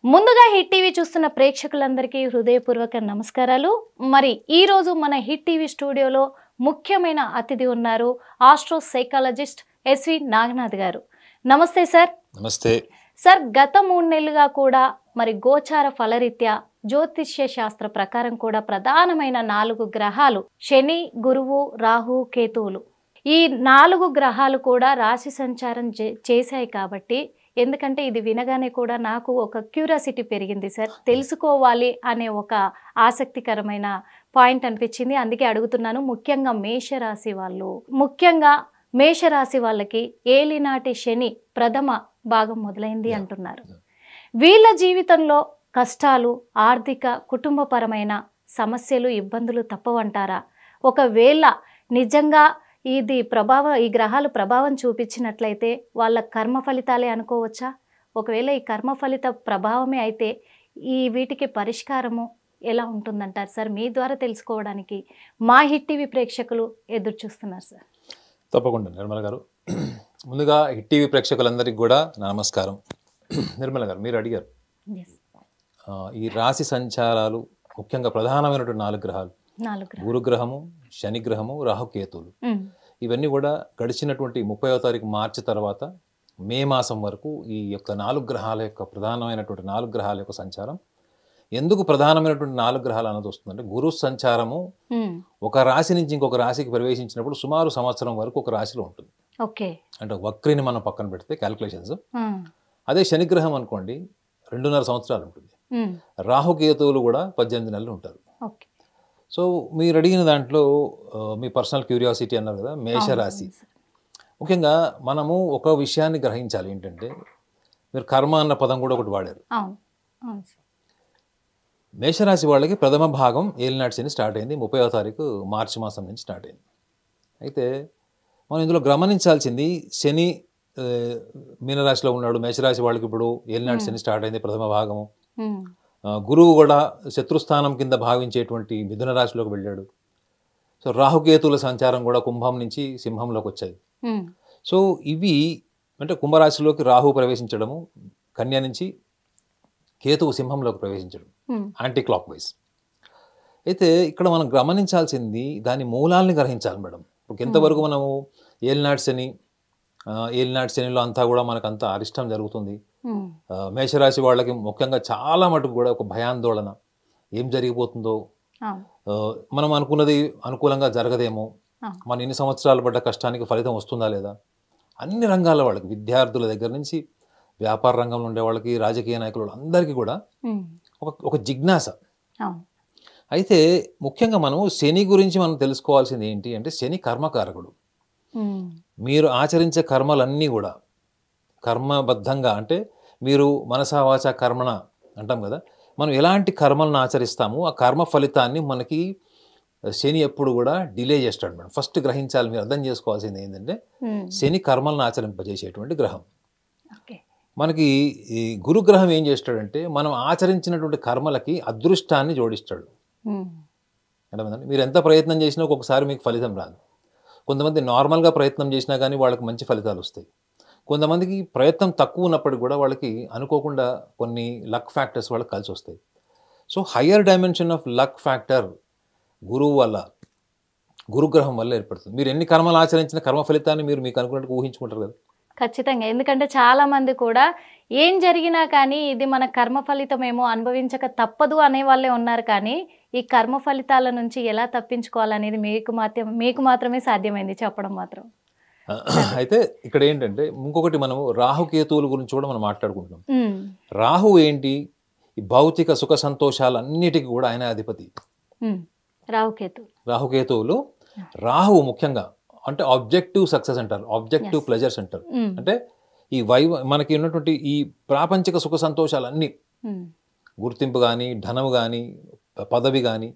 ముందుగా hit TV చూస్తున్న ప్రేక్షకులందరికీ హృదయపూర్వక నమస్కారాలు. మరి ఈ రోజు మన హిట్ టీవీ స్టూడియోలో ముఖ్యమైన అతిథి ఉన్నారు, ఆస్ట్రో సైకాలజిస్ట్ ఎస్వి నాగనాథ్ గారు. నమస్తే సార్. నమస్తే సార్, గత 3 నెలలుగా కూడా మరి గోచార ఫలరీత్యా జ్యోతిష్య శాస్త్ర ప్రకారం కూడా ప్రధానమైన 4 గ్రహాలు శని, గురువు, రాహు, కేతువులు, ఈ 4 గ్రహాలు కూడా రాశి సంచారం చేశాయి. కాబట్టి ఎందుకంటే ఇది వినగానే కూడా నాకు ఒక క్యూరియాసిటీ పెరిగింది సార్, తెలుసుకోవాలి అనే ఒక ఆసక్తికరమైన పాయింట్ అనిపించింది. అందుకే అడుగుతున్నాను. ముఖ్యంగా మేషరాశి వాళ్ళకి ఏలినాటి శని ప్రథమ భాగం మొదలైంది అంటున్నారు. వీళ్ళ జీవితంలో కష్టాలు, ఆర్థిక, కుటుంబపరమైన సమస్యలు, ఇబ్బందులు తప్పవంటారా? ఒకవేళ నిజంగా ఈ గ్రహాలు ప్రభావం చూపించినట్లయితే వాళ్ళ కర్మ ఫలితాలే అనుకోవచ్చా? ఒకవేళ ఈ కర్మ ఫలిత ప్రభావమే అయితే వీటికి పరిష్కారము ఎలా ఉంటుందంటారు సార్? మీ ద్వారా తెలుసుకోవడానికి మా హిట్ టీవీ ప్రేక్షకులు ఎదురు చూస్తున్నారు సార్. తప్పకుండా నిర్మల గారు. ముందుగా హిట్ టీవీ ప్రేక్షకులందరికీ కూడా నమస్కారం. నిర్మల గారు, మీరు అడిగారు ఈ రాశి సంచారాలు, ముఖ్యంగా ప్రధానమైనటువంటి 4 గ్రహాలు, గురుగ్రహము, శనిగ్రహము, రాహుకేతువులు, ఇవన్నీ కూడా గడిచినటువంటి 30వ తారీఖు మార్చి తర్వాత మే మాసం వరకు ఈ యొక్క 4 గ్రహాల యొక్క ప్రధానమైనటువంటి 4 గ్రహాల యొక్క సంచారం. ఎందుకు ప్రధానమైనటువంటి 4 గ్రహాలు అన్నది వస్తుందంటే, గురు సంచారము ఒక రాశి నుంచి ఇంకొక రాశికి ప్రవేశించినప్పుడు సుమారు సంవత్సరం వరకు ఒక రాశిలో ఉంటుంది. అంటే వక్రిని మనం పక్కన పెడితే క్యాలిక్యులేషన్స్. అదే శనిగ్రహం అనుకోండి 2.5 సంవత్సరాలు ఉంటుంది. రాహుకేతువులు కూడా 18 నెలలు ఉంటారు. సో మీరు అడిగిన దాంట్లో మీ పర్సనల్ క్యూరియాసిటీ అన్నారు కదా, మేషరాశి. ముఖ్యంగా మనము ఒక విషయాన్ని గ్రహించాలి. ఏంటంటే, మీరు కర్మ అన్న పదం కూడా ఒకటి వాడారు. మేషరాశి వాళ్ళకి ప్రథమ భాగం ఏలినాటి శని స్టార్ట్ అయింది. 30వ తారీఖు మార్చి మాసం నుంచి స్టార్ట్ అయింది. అయితే మనం ఇందులో గమనించాల్సింది, శని మీనరాశిలో ఉన్నాడు. మేషరాశి వాళ్ళకి ఇప్పుడు ఏలినాటి శని స్టార్ట్ అయింది, ప్రథమ భాగము. గురువు కూడా శత్రుస్థానం కింద భావించేటువంటి మిథున రాశిలోకి వెళ్ళాడు. సో రాహుకేతువుల సంచారం కూడా కుంభం నుంచి సింహంలోకి వచ్చాయి. సో ఇవి అంటే కుంభరాశిలోకి రాహు ప్రవేశించడము, కన్య నుంచి కేతువు సింహంలోకి ప్రవేశించడం, యాంటీ క్లాక్ వైజ్. అయితే ఇక్కడ మనం గమనించాల్సింది దాని మూలాల్ని గ్రహించాలి మేడం. ఎంతవరకు మనము ఏలినాటి శనిలో అంతా కూడా మనకంతా అరిష్టం జరుగుతుంది. మేషరాశి వాళ్ళకి ముఖ్యంగా చాలా మటుకు కూడా ఒక భయాందోళన, ఏం జరిగిపోతుందో, మనం అనుకున్నది అనుకూలంగా జరగదేమో, మన ఇన్ని సంవత్సరాలు పడ్డ కష్టానికి ఫలితం వస్తుందా లేదా, అన్ని రంగాల వాళ్ళకి, విద్యార్థుల దగ్గర నుంచి వ్యాపార రంగంలో ఉండే వాళ్ళకి, రాజకీయ నాయకులు అందరికీ కూడా ఒక జిజ్ఞాస. అయితే ముఖ్యంగా మనం శని గురించి మనం తెలుసుకోవాల్సింది ఏంటి అంటే, శని కర్మకారకుడు. మీరు ఆచరించే కర్మలన్నీ కూడా కర్మబద్ధంగా, అంటే మీరు మనసా వాచా కర్మణ అంటాం కదా, మనం ఎలాంటి కర్మలను ఆచరిస్తామో ఆ కర్మ ఫలితాన్ని మనకి శని ఎప్పుడు కూడా డిలే చేస్తాడు మేడం. ఫస్ట్ గ్రహించాలి, మీరు అర్థం చేసుకోవాల్సింది ఏంటంటే, శని కర్మలను ఆచరింపజేసేటువంటి గ్రహం. మనకి ఈ గురుగ్రహం ఏం చేస్తాడంటే, మనం ఆచరించినటువంటి కర్మలకి అదృష్టాన్ని జోడిస్తాడు. అర్థమైందండి? మీరు ఎంత ప్రయత్నం చేసినా ఒక్కొక్కసారి మీకు ఫలితం రాదు. కొంతమంది నార్మల్గా ప్రయత్నం చేసినా కానీ వాళ్ళకి మంచి ఫలితాలు వస్తాయి. కొంతమందికి ప్రయత్నం తక్కువ ఉన్నప్పటికీ కూడా వాళ్ళకి అనుకోకుండా కొన్ని లక్ ఫ్యాక్టర్స్ వాళ్ళకి కలిసి వస్తాయి. So higher dimension of luck factor గురుగ్రహం వల్ల ఏర్పడుతుంది. మీరు ఎన్ని కర్మలు ఆచరించిన కర్మ ఫలితాన్ని మీకు అనుకున్నట్టు ఊహించుకుంటారు కదా. ఖచ్చితంగా. ఎందుకంటే చాలా మంది కూడా ఏం జరిగినా కానీ ఇది మన కర్మ ఫలితం ఏమో, అనుభవించక తప్పదు అనే వాళ్ళే ఉన్నారు. కానీ ఈ కర్మ ఫలితాల నుంచి ఎలా తప్పించుకోవాలనేది మీకు మాత్రమే సాధ్యమైంది చెప్పడం మాత్రం. అయితే ఇక్కడ ఏంటంటే, ఇంకొకటి మనం రాహుకేతువుల గురించి కూడా మనం మాట్లాడుకుంటున్నాం. రాహు ఏంటి, ఈ భౌతిక సుఖ సంతోషాలన్నిటికీ కూడా ఆయన అధిపతి. రాహుకేతువులు, రాహువు ముఖ్యంగా అంటే ఆబ్జెక్టివ్ సక్సెస్ అంటారు, ఆబ్జెక్టివ్ ప్లెజర్స్ అంటారు. అంటే ఈ మనకి ఉన్నటువంటి ఈ ప్రాపంచిక సుఖ సంతోషాలన్నీ, గుర్తింపు కానీ, ధనము కానీ, పదవి కానీ,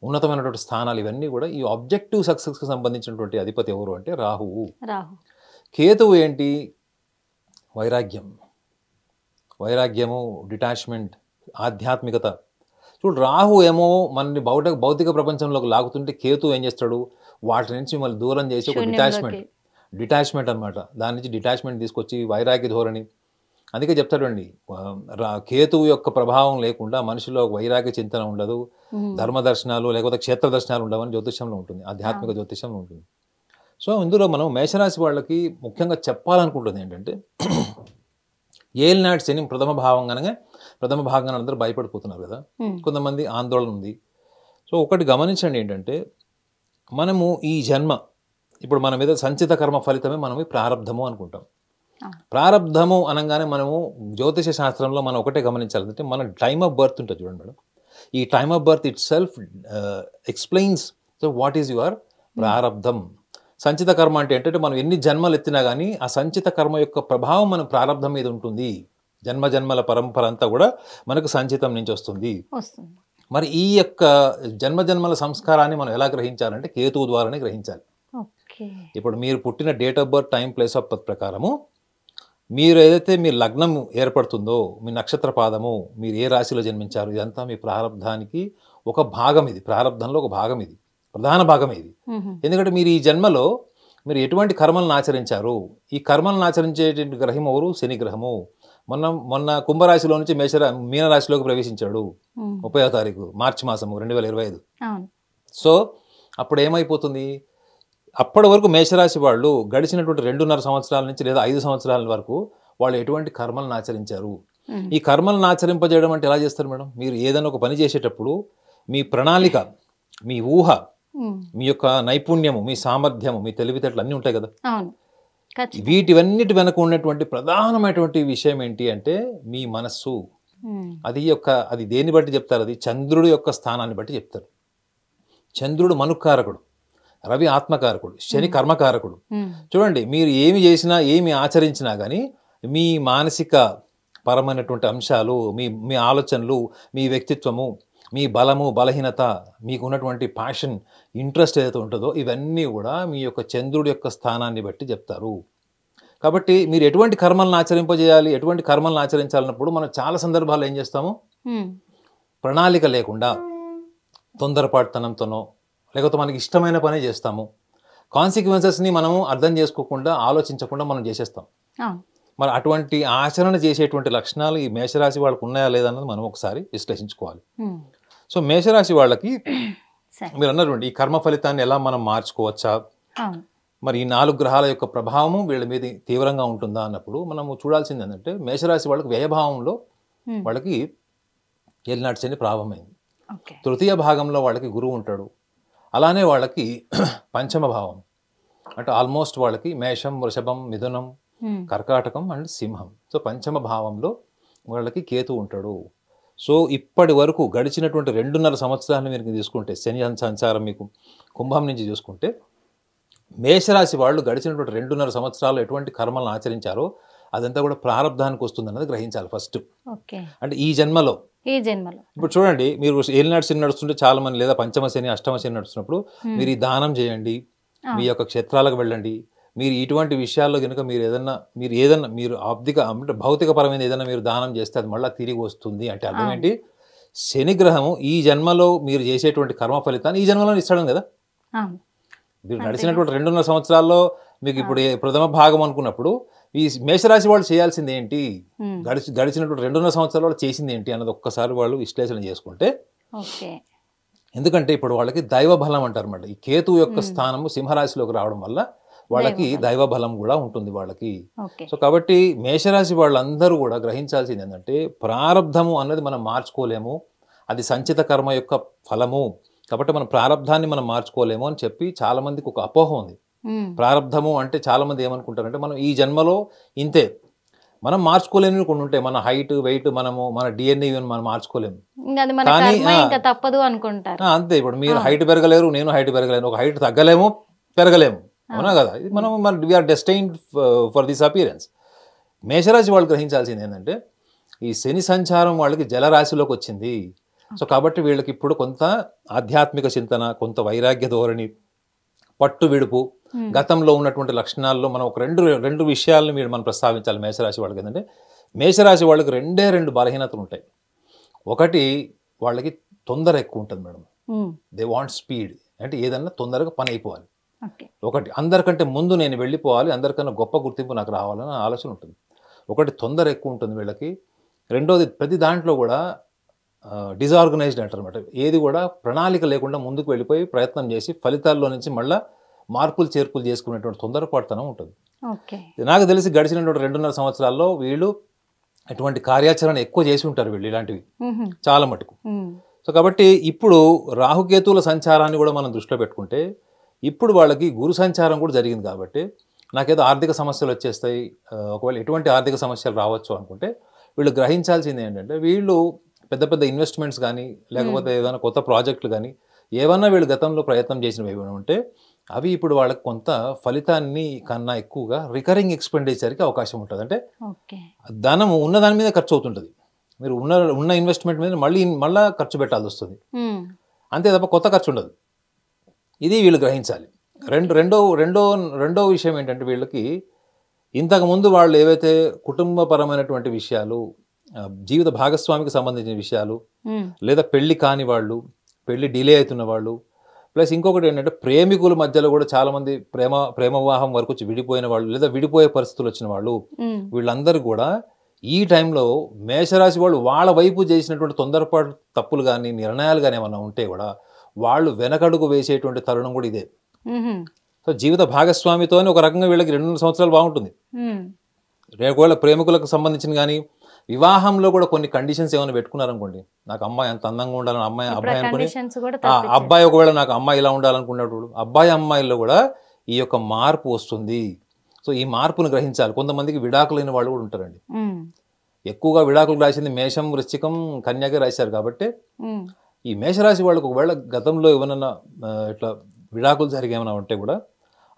ఉన్నతమైనటువంటి స్థానాలు, ఇవన్నీ కూడా ఈ ఆబ్జెక్టివ్ సక్సెస్కి సంబంధించినటువంటి అధిపతి ఎవరు అంటే రాహువు. కేతువు ఏంటి, వైరాగ్యము, డిటాచ్మెంట్, ఆధ్యాత్మికత. చూడు, రాహు ఏమో మనని భౌతిక ప్రపంచంలోకి లాగుతుంటే, కేతు ఏం చేస్తాడు, వాటి నుంచి మళ్ళీ దూరం చేసి ఒక డిటాచ్మెంట్ అనమాట. దాని నుంచి డిటాచ్మెంట్ తీసుకొచ్చి వైరాగ్య ధోరణి, అందుకే చెప్తాడండి, కేతువు యొక్క ప్రభావం లేకుండా మనిషిలో వైరాగ్య చింతన ఉండదు, ధర్మ దర్శనాలు లేకపోతే క్షేత్ర దర్శనాలు ఉండవని జ్యోతిష్యంలో ఉంటుంది, ఆధ్యాత్మిక జ్యోతిష్యంలో ఉంటుంది. సో ఇందులో మనం మేషరాశి వాళ్ళకి ముఖ్యంగా చెప్పాలనుకుంటుంది ఏంటంటే, ఏలినాటి శని ప్రథమ భావం కనుక ప్రథమ భాగంగా అందరూ భయపడిపోతున్నారు కదా, కొంతమంది ఆందోళన ఉంది. సో ఒకటి గమనించండి ఏంటంటే, మనము ఈ జన్మ ఇప్పుడు మన మీద సంచిత కర్మ ఫలితమే మనం ఈ ప్రారంధము అనుకుంటాం. ప్రారంధము అనగానే మనము జ్యోతిష శాస్త్రంలో మనం ఒకటే గమనించాలంటే, మన టైమ్ ఆఫ్ బర్త్ ఉంటుంది చూడండి మేడం, ఈ time of birth it self explains so what is your ప్రారంధం. సంచిత కర్మ అంటే ఏంటంటే, మనం ఎన్ని జన్మలు ఎత్తినా కానీ ఆ సంచిత కర్మ యొక్క ప్రభావం మన ప్రారంధం మీద ఉంటుంది. జన్మ జన్మల పరంపర అంతా కూడా మనకు సంచితం నుంచి వస్తుంది. మరి ఈ యొక్క జన్మ జన్మల సంస్కారాన్ని మనం ఎలా గ్రహించాలంటే కేతువు ద్వారానే గ్రహించాలి. ఇప్పుడు మీరు పుట్టిన date of birth, time, place of birth ప్రకారము మీరు ఏదైతే మీ లగ్నం ఏర్పడుతుందో, మీ నక్షత్ర పాదము, మీరు ఏ రాశిలో జన్మించారు, ఇదంతా మీ ప్రారంధానికి ఒక భాగం. ఇది ప్రారంధంలో ఒక భాగం, ఇది ప్రధాన భాగం ఇది. ఎందుకంటే మీరు ఈ జన్మలో మీరు ఎటువంటి కర్మలను ఆచరించారు, ఈ కర్మలను ఆచరించేటువంటి గ్రహం ఎవరు? శని గ్రహము. మొన్న కుంభరాశిలో నుంచి మీనరాశిలోకి ప్రవేశించాడు 30వ తారీఖు మార్చి మాసము 2025. సో అప్పుడు ఏమైపోతుంది, అప్పటి వరకు మేషరాశి వాళ్ళు గడిచినటువంటి 2.5 సంవత్సరాల నుంచి లేదా 5 సంవత్సరాల వరకు వాళ్ళు ఎటువంటి కర్మలను ఆచరించారు. ఈ కర్మలను ఆచరింపజేయడం అంటే ఎలా చేస్తారు మేడం? మీరు ఏదైనా ఒక పని చేసేటప్పుడు మీ ప్రణాళిక, మీ ఊహ, మీ యొక్క నైపుణ్యము, మీ సామర్థ్యము, మీ తెలివితేటలు అన్నీ ఉంటాయి కదా. వీటివన్నిటి వెనక ఉన్నటువంటి ప్రధానమైనటువంటి విషయం ఏంటి అంటే మీ మనస్సు. అది దేన్ని బట్టి చెప్తారు? అది చంద్రుడి యొక్క స్థానాన్ని బట్టి చెప్తారు. చంద్రుడు మనుకారకుడు, రవి ఆత్మకారకుడు, శని కర్మకారకుడు. చూడండి, మీరు ఏమి చేసినా ఏమి ఆచరించినా కానీ మీ మానసిక పరమైనటువంటి అంశాలు, మీ ఆలోచనలు, మీ వ్యక్తిత్వము, మీ బలము, బలహీనత, మీకు ఉన్నటువంటి ప్యాషన్, ఇంట్రెస్ట్ ఏదైతే ఉంటుందో ఇవన్నీ కూడా మీ యొక్క చంద్రుడి యొక్క స్థానాన్ని బట్టి చెప్తారు. కాబట్టి మీరు ఎటువంటి కర్మలను ఆచరింపజేయాలి, ఎటువంటి కర్మలను ఆచరించాలన్నప్పుడు మనం చాలా సందర్భాల్లో ఏం చేస్తాము, ప్రణాళిక లేకుండా తొందరపాటుతనంతోనో లేకపోతే మనకి ఇష్టమైన పనే చేస్తాము. కాన్సిక్వెన్సెస్ని మనము అర్థం చేసుకోకుండా, ఆలోచించకుండా మనం చేసేస్తాం. మరి అటువంటి ఆచరణ చేసేటువంటి లక్షణాలు ఈ మేషరాశి వాళ్ళకు ఉన్నాయా లేదా అన్నది మనం ఒకసారి విశ్లేషించుకోవాలి. సో మేషరాశి వాళ్ళకి మీరు అన్నటువంటి ఈ కర్మ ఫలితాన్ని ఎలా మనం మార్చుకోవచ్చా, మరి ఈ 4 గ్రహాల యొక్క ప్రభావము వీళ్ళ మీద తీవ్రంగా ఉంటుందా అన్నప్పుడు మనము చూడాల్సింది ఏంటంటే, మేషరాశి వాళ్ళకి వ్యయభావంలో వాళ్ళకి ఏలినాటి శని ప్రారంభమైంది. తృతీయ భాగంలో వాళ్ళకి గురువు ఉంటాడు. అలానే వాళ్ళకి పంచమ భావం అంటే ఆల్మోస్ట్ వాళ్ళకి మేషం, వృషభం, మిథునం, కర్కాటకం అండ్ సింహం. సో పంచమ భావంలో వాళ్ళకి కేతు ఉంటాడు. సో ఇప్పటి వరకు గడిచినటువంటి 2.5 సంవత్సరాలను మీరు తీసుకుంటే, శని సంచారం మీకు కుంభం నుంచి చూసుకుంటే, మేషరాశి వాళ్ళు గడిచినటువంటి 2.5 సంవత్సరాలు ఎటువంటి కర్మలను ఆచరించారో అదంతా కూడా ప్రారంధానికి వస్తుంది అన్నది గ్రహించాలి ఫస్ట్. అంటే ఈ జన్మలో ఇప్పుడు చూడండి, మీరు ఏలినాటి శని నడుస్తుంటే చాలా మంది, లేదా పంచమ శని, అష్టమ శని నడుస్తున్నప్పుడు మీరు ఈ దానం చేయండి, మీ యొక్క క్షేత్రాలకు వెళ్ళండి. మీరు ఇటువంటి విషయాల్లో కనుక మీరు ఆర్థిక అంటే భౌతిక పరమైన ఏదైనా మీరు దానం చేస్తే అది మళ్ళీ తిరిగి వస్తుంది. అంటే అర్థం ఏంటి, శని గ్రహము ఈ జన్మలో మీరు చేసేటువంటి కర్మ ఫలితాన్ని ఈ జన్మలో ఇస్తాడు కదా. మీరు నడిచినటువంటి 2.5 సంవత్సరాల్లో మీకు ఇప్పుడు ప్రథమ భాగం అనుకున్నప్పుడు ఈ మేషరాశి వాళ్ళు చేయాల్సింది ఏంటి, గడిచినటువంటి 2.5 సంవత్సరాలు చేసింది ఏంటి అన్నది ఒక్కసారి వాళ్ళు విశ్లేషణ చేసుకుంటే, ఎందుకంటే ఇప్పుడు వాళ్ళకి దైవ బలం అంటారు అన్నమాట. ఈ కేతు యొక్క స్థానము సింహరాశిలోకి రావడం వల్ల వాళ్ళకి దైవ బలం కూడా ఉంటుంది వాళ్ళకి. సో కాబట్టి మేషరాశి వాళ్ళందరూ కూడా గ్రహించాల్సింది ఏంటంటే, ప్రారంధము అన్నది మనం మార్చుకోలేము, అది సంచిత కర్మ యొక్క ఫలము. కాబట్టి మన ప్రారంధాన్ని మనం మార్చుకోలేము అని చెప్పి చాలా మందికి ఒక అపోహ ఉంది. ప్రారంధము అంటే చాలా మంది ఏమనుకుంటారంటే, మనం ఈ జన్మలో ఇంతే, మనం మార్చుకోలేని కొన్ని ఉంటాయి. మన హైట్, వెయిట్, మన డిఎన్ఏ మనం మార్చుకోలేము, తప్పదు అనుకుంటారు అంతే. ఇప్పుడు మీరు హైట్ పెరగలేరు, నేను హైట్ పెరగలేను, ఒక హైట్ తగ్గలేము, పెరగలేము, అవునా కదా. ఇది మనం we are destined for this appearance. మేషరాశి వాళ్ళు గ్రహించాల్సింది ఏంటంటే, ఈ శని సంచారం వాళ్ళకి జలరాశిలోకి వచ్చింది. సో కాబట్టి వీళ్ళకి ఇప్పుడు కొంత ఆధ్యాత్మిక చింతన, కొంత వైరాగ్య ధోరణి, పట్టు విడుపు, గతంలో ఉన్నటువంటి లక్షణాల్లో మనం ఒక రెండు విషయాలను మనం ప్రస్తావించాలి. మేషరాశి వాళ్ళకి ఏంటంటే, మేషరాశి వాళ్ళకి 2 బలహీనతలు ఉంటాయి. ఒకటి, వాళ్ళకి తొందర ఎక్కువ ఉంటుంది మేడం. దే వాంట్ స్పీడ్, అంటే ఏదన్నా తొందరగా పని అయిపోవాలి. ఒకటి, అందరికంటే ముందు నేను వెళ్ళిపోవాలి, అందరికన్నా గొప్ప గుర్తింపు నాకు రావాలన్న ఆలోచన ఉంటుంది. ఒకటి తొందర ఎక్కువ ఉంటుంది వీళ్ళకి, రెండోది ప్రతి దాంట్లో కూడా డిజార్గనైజ్డ్ అంటారు అనమాట. ఏది కూడా ప్రణాళిక లేకుండా ముందుకు వెళ్ళిపోయి ప్రయత్నం చేసి ఫలితాల్లో నుంచి మళ్ళీ మార్పులు చేర్పులు చేసుకునేటువంటి తొందరపాటుతనం ఉంటుంది. ఓకే. నాకు తెలిసి గడిచినటువంటి 2.5 సంవత్సరాల్లో వీళ్ళు అటువంటి కార్యాచరణ ఎక్కువ చేసి ఉంటారు వీళ్ళు ఇలాంటివి చాలా మటుకు. సో కాబట్టి ఇప్పుడు రాహుకేతువుల సంచారాన్ని కూడా మనం దృష్టిలో పెట్టుకుంటే ఇప్పుడు వాళ్ళకి గురు సంచారం కూడా జరిగింది కాబట్టి నాకేదో ఆర్థిక సమస్యలు వచ్చేస్తాయి, ఒకవేళ ఎటువంటి ఆర్థిక సమస్యలు రావచ్చు అనుకుంటే వీళ్ళు గ్రహించాల్సింది ఏంటంటే వీళ్ళు పెద్ద పెద్ద ఇన్వెస్ట్మెంట్స్ కానీ లేకపోతే ఏదైనా కొత్త ప్రాజెక్టులు కానీ ఏమన్నా వీళ్ళు గతంలో ప్రయత్నం చేసినవి ఏమైనా ఉంటే అవి ఇప్పుడు వాళ్ళకి కొంత ఫలితాన్ని కన్నా ఎక్కువగా రికరింగ్ ఎక్స్పెండిచర్కి అవకాశం ఉంటుంది. అంటే ధనం ఉన్న దాని మీద ఖర్చు అవుతుంటుంది, మీరు ఉన్న ఇన్వెస్ట్మెంట్ మీద మళ్ళీ ఖర్చు పెట్టాల్సి వస్తుంది, అంతే తప్ప కొత్త ఖర్చు ఉండదు. ఇది వీళ్ళు గ్రహించాలి. రెండో విషయం ఏంటంటే వీళ్ళకి ఇంతకుముందు వాళ్ళు ఏవైతే కుటుంబపరమైనటువంటి విషయాలు, జీవిత భాగస్వామికి సంబంధించిన విషయాలు, లేదా పెళ్లి కాని వాళ్ళు, పెళ్లి డిలే అవుతున్న వాళ్ళు, ప్లస్ ఇంకొకటి ఏంటంటే ప్రేమికుల మధ్యలో కూడా చాలామంది ప్రేమ వివాహం వరకు విడిపోయిన వాళ్ళు లేదా విడిపోయే పరిస్థితులు వచ్చిన వాళ్ళు, వీళ్ళందరూ కూడా ఈ టైంలో మేషరాశి వాళ్ళు వాళ్ళ వైపు చేసినటువంటి తొందరపాటు తప్పులు కానీ నిర్ణయాలు కానీ ఏమన్నా ఉంటే కూడా వాళ్ళు వెనకడుగు వేసేటువంటి తరుణం కూడా ఇదే. సో జీవిత భాగస్వామితోనే ఒక రకంగా వీళ్ళకి 2 సంవత్సరాలు బాగుంటుంది. ఒకవేళ ప్రేమికులకు సంబంధించిన కానీ వివాహంలో కూడా కొన్ని కండిషన్స్ ఏమైనా పెట్టుకున్నారనుకోండి, నాకు అమ్మాయి అంత అందంగా ఉండాలని అబ్బాయి అనుకుని అబ్బాయి ఒకవేళ నాకు అమ్మాయి ఇలా ఉండాలనుకున్నప్పుడు అబ్బాయి అమ్మాయిల్లో కూడా ఈ యొక్క మార్పు వస్తుంది. సో ఈ మార్పును గ్రహించాలి. కొంతమందికి విడాకులైన వాళ్ళు కూడా ఉంటారండి. ఎక్కువగా విడాకులు రాసింది మేషం, వృశ్చికం, కన్యగా రాశారు కాబట్టి ఈ మేషరాశి వాళ్ళకు ఒకవేళ గతంలో ఏమైనా ఇట్లా విడాకులు జరిగి ఏమైనా ఉంటే కూడా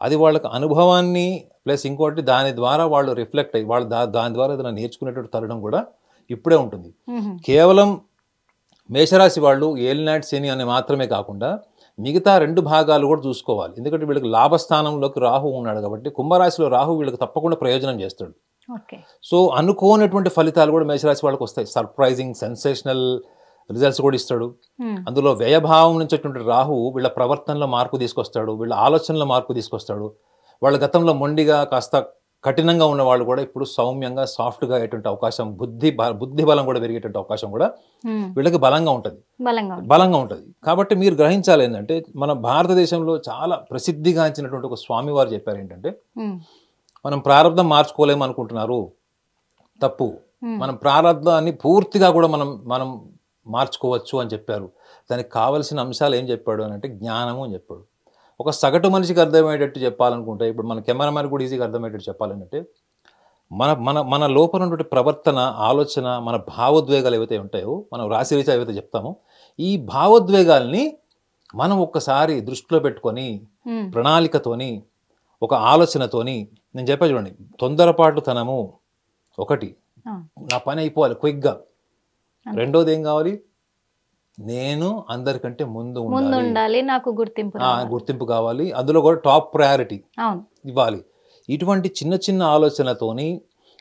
అది వాళ్ళకి అనుభవాన్ని ప్లస్ ఇంకోటి దాని ద్వారా వాళ్ళు రిఫ్లెక్ట్ అయ్యి వాళ్ళు దాని ద్వారా ఏదైనా నేర్చుకునేటువంటి తరుణం కూడా ఇప్పుడే ఉంటుంది. కేవలం మేషరాశి వాళ్ళు ఏలినాటి శని అని మాత్రమే కాకుండా మిగతా 2 భాగాలు కూడా చూసుకోవాలి. ఎందుకంటే వీళ్ళకి లాభస్థానంలోకి రాహు ఉన్నాడు కాబట్టి కుంభరాశిలో రాహు వీళ్ళకి తప్పకుండా ప్రయోజనం చేస్తాడు. సో అనుకోనటువంటి ఫలితాలు కూడా మేషరాశి వాళ్ళకి వస్తాయి. సర్ప్రైజింగ్ సెన్సేషనల్ రిజల్ట్స్ కూడా ఇస్తాడు. అందులో వ్యయభావం నుంచి వచ్చేటువంటి రాహు వీళ్ళ ప్రవర్తనలో మార్పు తీసుకొస్తాడు, వీళ్ళ ఆలోచనలో మార్పు తీసుకొస్తాడు. వాళ్ళ గతంలో మొండిగా కాస్త కఠినంగా ఉన్న వాళ్ళు కూడా ఇప్పుడు సౌమ్యంగా సాఫ్ట్గా అయ్యేటువంటి అవకాశం, బుద్ధి బలం కూడా పెరిగేటువంటి అవకాశం కూడా వీళ్ళకి బలంగా ఉంటుంది. కాబట్టి మీరు గ్రహించాలి ఏంటంటే మన భారతదేశంలో చాలా ప్రసిద్ధిగాంచినటువంటి ఒక స్వామి వారు చెప్పారు ఏంటంటే మనం ప్రారంధం మార్చుకోలేము అనుకుంటున్నారు, తప్పు. మనం ప్రారంధాన్ని పూర్తిగా కూడా మనం మార్చుకోవచ్చు అని చెప్పారు. దానికి కావలసిన అంశాలు ఏం చెప్పాడు అని అంటే జ్ఞానము అని చెప్పాడు. ఒక సగటు మనిషికి అర్థమయ్యేటట్టు చెప్పాలనుకుంటే ఇప్పుడు మన కెమెరామెన్ కూడా ఈజీగా అర్థమయ్యేటట్టు చెప్పాలంటే మన లోపల ఉన్నటువంటి ప్రవర్తన, ఆలోచన, మన భావోద్వేగాలు ఏవైతే ఉంటాయో మనం రాశిరీత్యా ఏవైతే చెప్తామో ఈ భావోద్వేగాల్ని మనం ఒక్కసారి దృష్టిలో పెట్టుకొని ప్రణాళికతోని ఒక ఆలోచనతోని నేను చెప్పా చూడండి, తొందరపాటుతనము ఒకటి, నా పని అయిపోవాలి క్విక్గా. రెండోది ఏం కావాలి, నేను అందరికంటే ముందు ఉండాలి, నాకు గుర్తింపు కావాలి, అందులో కూడా టాప్ ప్రయారిటీ ఇవ్వాలి. ఇటువంటి చిన్న చిన్న ఆలోచనతోని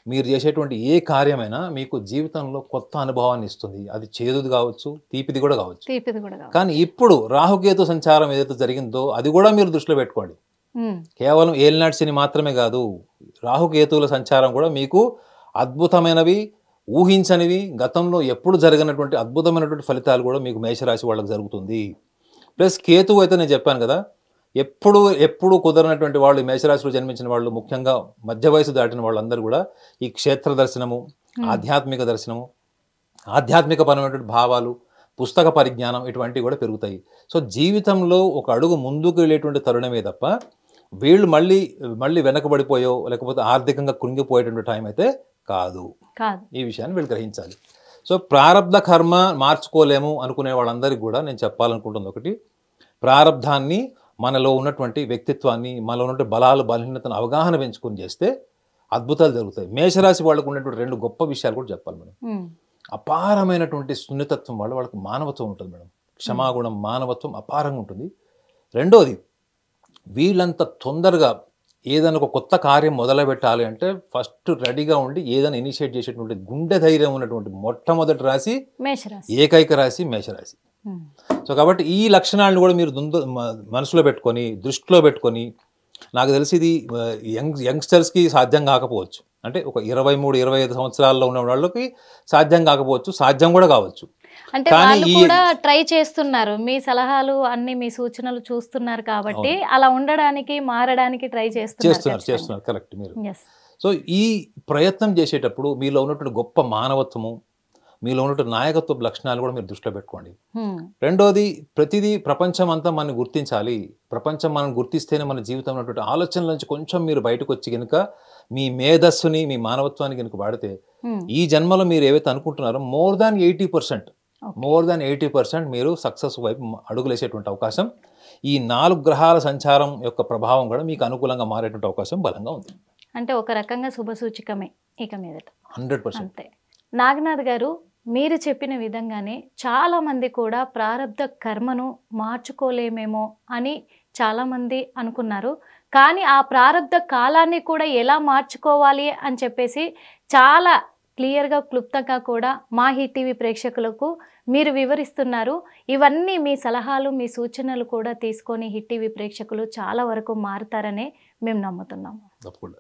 మీరు చేసేటువంటి ఏ కార్యమైనా మీకు జీవితంలో కొత్త అనుభవాన్ని ఇస్తుంది. అది చేదుది కావచ్చు, తీపిది కూడా కావచ్చు. కానీ ఇప్పుడు రాహుకేతు సంచారం ఏదైతే జరిగిందో అది కూడా మీరు దృష్టిలో పెట్టుకోండి. కేవలం ఏలినాటి శని మాత్రమే కాదు, రాహుకేతువుల సంచారం కూడా మీకు అద్భుతమైనవి, ఊహించనివి, గతంలో ఎప్పుడు జరిగినటువంటి అద్భుతమైనటువంటి ఫలితాలు కూడా మీకు మేషరాశి వాళ్ళకి జరుగుతుంది. ప్లస్ కేతువు అయితే నేను చెప్పాను కదా, ఎప్పుడు కుదరనటువంటి వాళ్ళు మేషరాశిలో జన్మించిన వాళ్ళు, ముఖ్యంగా మధ్య వయసు దాటిన వాళ్ళందరూ కూడా ఈ క్షేత్ర దర్శనము, ఆధ్యాత్మిక దర్శనము, ఆధ్యాత్మికపరమైనటువంటి భావాలు, పుస్తక పరిజ్ఞానం ఇటువంటివి కూడా పెరుగుతాయి. సో జీవితంలో ఒక అడుగు ముందుకు వెళ్ళేటువంటి తరుణమే తప్ప వీళ్ళు మళ్ళీ వెనకబడిపోయో లేకపోతే ఆర్థికంగా కృంగిపోయేటువంటి టైం అయితే కాదు. ఈ విషయాన్ని వీళ్ళు గ్రహించాలి. సో ప్రారబ్ధ కర్మ మార్చుకోలేము అనుకునే వాళ్ళందరికీ కూడా నేను చెప్పాలనుకుంటుంది ఒకటి, ప్రారబ్ధాన్ని, మనలో ఉన్నటువంటి వ్యక్తిత్వాన్ని, మనలో ఉన్నటువంటి బలాలు బలహీనతను అవగాహన పెంచుకొని చేస్తే అద్భుతాలు జరుగుతాయి. మేషరాశి వాళ్ళకు ఉన్నటువంటి 2 గొప్ప విషయాలు కూడా చెప్పాలి మేడం. అపారమైనటువంటి సున్నితత్వం వాళ్ళకి మానవత్వం ఉంటుంది మేడం. క్షమాగుణం, మానవత్వం అపారంగా ఉంటుంది. రెండోది, వీళ్ళంత తొందరగా ఏదైనా ఒక కొత్త కార్యం మొదలుపెట్టాలి అంటే ఫస్ట్ రెడీగా ఉండి ఏదైనా ఇనిషియేట్ చేసేటువంటి గుండె ధైర్యం ఉన్నటువంటి మొట్టమొదటి రాశి ఏకైక రాశి మేషరాశి. సో కాబట్టి ఈ లక్షణాలను కూడా మీరు మనసులో పెట్టుకొని, దృష్టిలో పెట్టుకొని, నాకు తెలిసి ఇది యంగ్స్టర్స్కి సాధ్యం కాకపోవచ్చు, అంటే ఒక 23-25 సంవత్సరాల్లో ఉన్న వాళ్ళకి సాధ్యం కాకపోవచ్చు, సాధ్యం కూడా కావచ్చు. అంటే కానీ వాళ్ళు కూడా ట్రై చేస్తున్నారు, మీ సలహాలు అన్ని మీ సూచనలు చూస్తున్నారు కాబట్టి అలా ఉండడానికి మారడానికి ట్రై చేస్తున్నారు. కరెక్ట్. మీరు సో ఈ ప్రయత్నం చేసేటప్పుడు మీలో ఉన్నటువంటి గొప్ప మానవత్వము, మీలో ఉన్నటువంటి నాయకత్వ లక్షణాలు కూడా మీరు దృష్టిలో పెట్టుకోండి. రెండోది, ప్రతిదీ ప్రపంచం అంతా మనం గుర్తించాలి, ప్రపంచం మనం గుర్తిస్తేనే మన జీవితంలో ఉన్నటువంటి ఆలోచనల నుంచి కొంచెం మీరు బయటకు వచ్చి కనుక మీ మేధస్సుని, మీ మానవత్వాన్ని కనుక వాడితే ఈ జన్మలో మీరు ఏవైతే అనుకుంటున్నారో మోర్ దాన్ 80% మీరు సక్సెస్ వైపు అడుగులేసేటువంటి అవకాశం, ఈ 4 గ్రహాల సంచారం యొక్క ప్రభావం కూడా మీకు అనుకూలంగా మారేటువంటి అవకాశం బలంగా ఉంది. అంటే ఒక రకంగా శుభసూచికమే ఇక మీదట. 100%. అంతే. నాగనాథ్ గారు, మీరు చెప్పిన విధంగానే చాలామంది కూడా ప్రారబ్ధ కర్మను మార్చుకోలేమేమో అని చాలామంది అనుకున్నారు. కానీ ఆ ప్రారబ్ధ కాలాన్ని కూడా ఎలా మార్చుకోవాలి అని చెప్పేసి చాలా క్లియర్గా, క్లుప్తంగా కూడా మా హిట్ టీవీ ప్రేక్షకులకు మీరు వివరిస్తున్నారు. ఇవన్నీ మీ సలహాలు, మీ సూచనలు కూడా తీసుకొని హిట్ టీవీ ప్రేక్షకులు చాలా వరకు మారుతారనే మేము నమ్ముతున్నాము. తప్పకుండా.